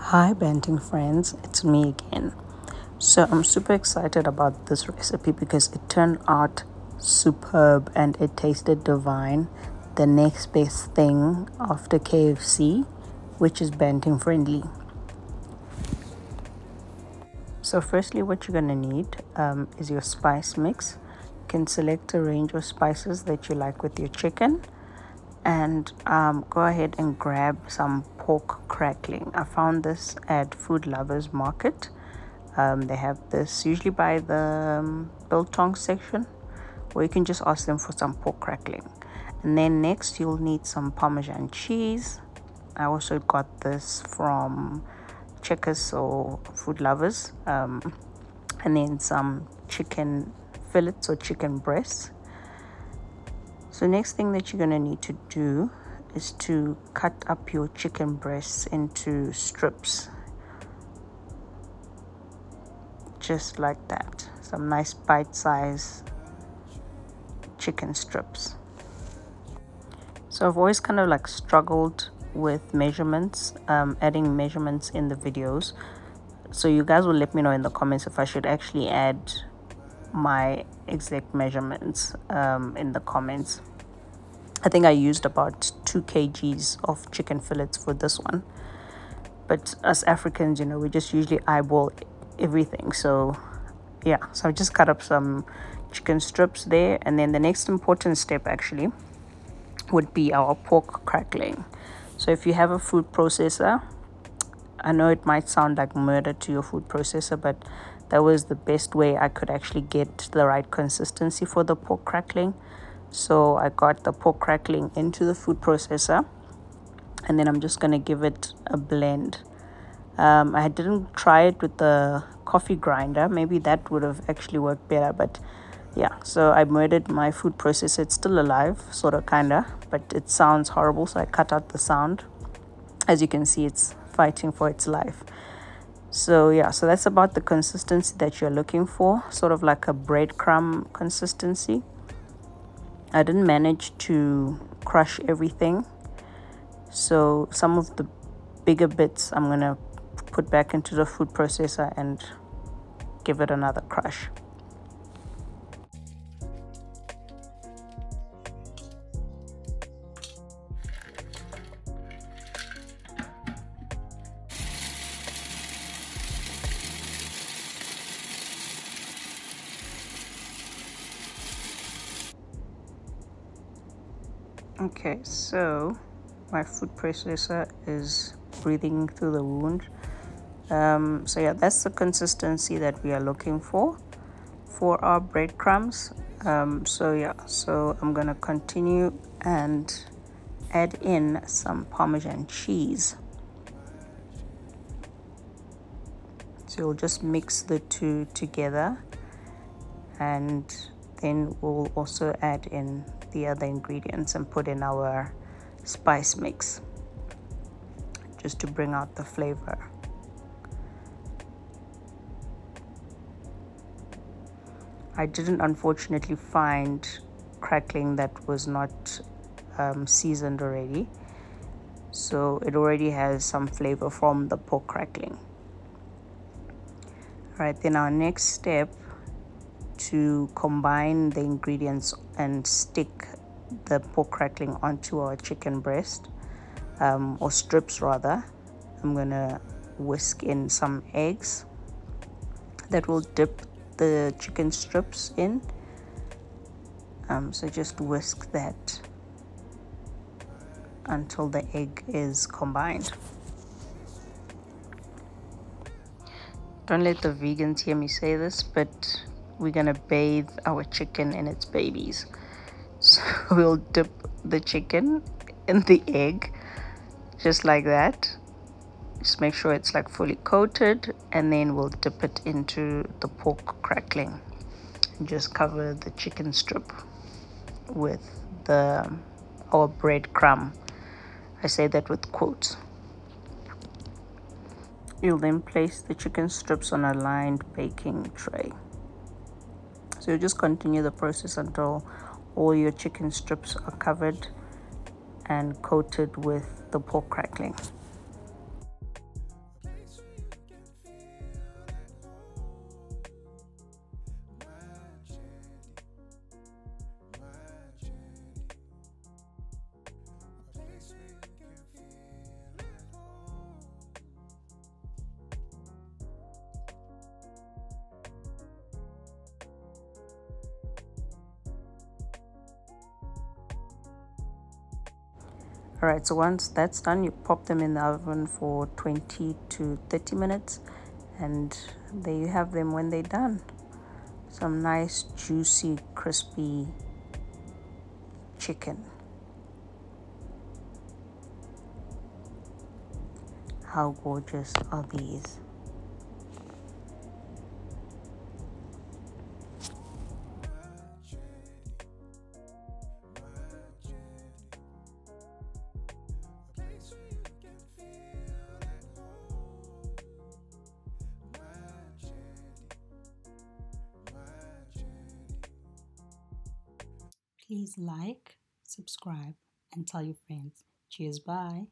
Hi Banting friends, it's me again. So I'm super excited about this recipe because it turned out superb and it tasted divine. The next best thing after KFC, which is Banting friendly. So firstly, what you're gonna need is your spice mix. You can select a range of spices that you like with your chicken, and go ahead and grab some pork crackling. I found this at Food Lovers Market. They have this usually by the biltong section, or you can just ask them for some pork crackling. And then next you'll need some Parmesan cheese. I also got this from Checkers or Food Lovers. And then some chicken fillets or chicken breasts. So next thing that you're going to need to do is to cut up your chicken breasts into strips. Just like that. Some nice bite-sized chicken strips. So I've always kind of like struggled with measurements, adding measurements in the videos. So you guys will let me know in the comments if I should actually add my exact measurements in the comments. I think I used about 2 kgs of chicken fillets for this one, but us Africans, you know, we just usually eyeball everything. So yeah, so I just cut up some chicken strips there, and then the next important step actually would be our pork crackling. So if you have a food processor, I know it might sound like murder to your food processor, but that was the best way I could actually get the right consistency for the pork crackling. So I got the pork crackling into the food processor, and then I'm just going to give it a blend. I didn't try it with the coffee grinder. Maybe that would have actually worked better, but yeah. So I murdered my food processor. It's still alive, sort of, kinda, but it sounds horrible, so I cut out the sound. As you can see, it's fighting for its life. So yeah, so that's about the consistency that you're looking for, sort of like a breadcrumb consistency. I didn't manage to crush everything, so some of the bigger bits I'm gonna put back into the food processor and give it another crush. Okay, so my food processor is breathing through the wound. So yeah, that's the consistency that we are looking for our breadcrumbs. So yeah, so I'm gonna continue and add in some Parmesan cheese. So we'll just mix the two together, and then we'll also add in the other ingredients and put in our spice mix just to bring out the flavor. I didn't unfortunately find crackling that was not seasoned already, so it already has some flavor from the pork crackling. All right, then our next step to combine the ingredients and stick the pork crackling onto our chicken breast, or strips rather. I'm gonna whisk in some eggs that will dip the chicken strips in. So just whisk that until the egg is combined. Don't let the vegans hear me say this, but we're gonna bathe our chicken in its babies. So we'll dip the chicken in the egg just like that. Just make sure it's like fully coated, and then we'll dip it into the pork crackling and just cover the chicken strip with our breadcrumb. I say that with quotes. You'll then place the chicken strips on a lined baking tray. So you just continue the process until all your chicken strips are covered and coated with the pork crackling. Alright, so once that's done, you pop them in the oven for 20 to 30 minutes, and there you have them when they're done. Some nice, juicy, crispy chicken. How gorgeous are these? Please like, subscribe, and tell your friends. Cheers, bye.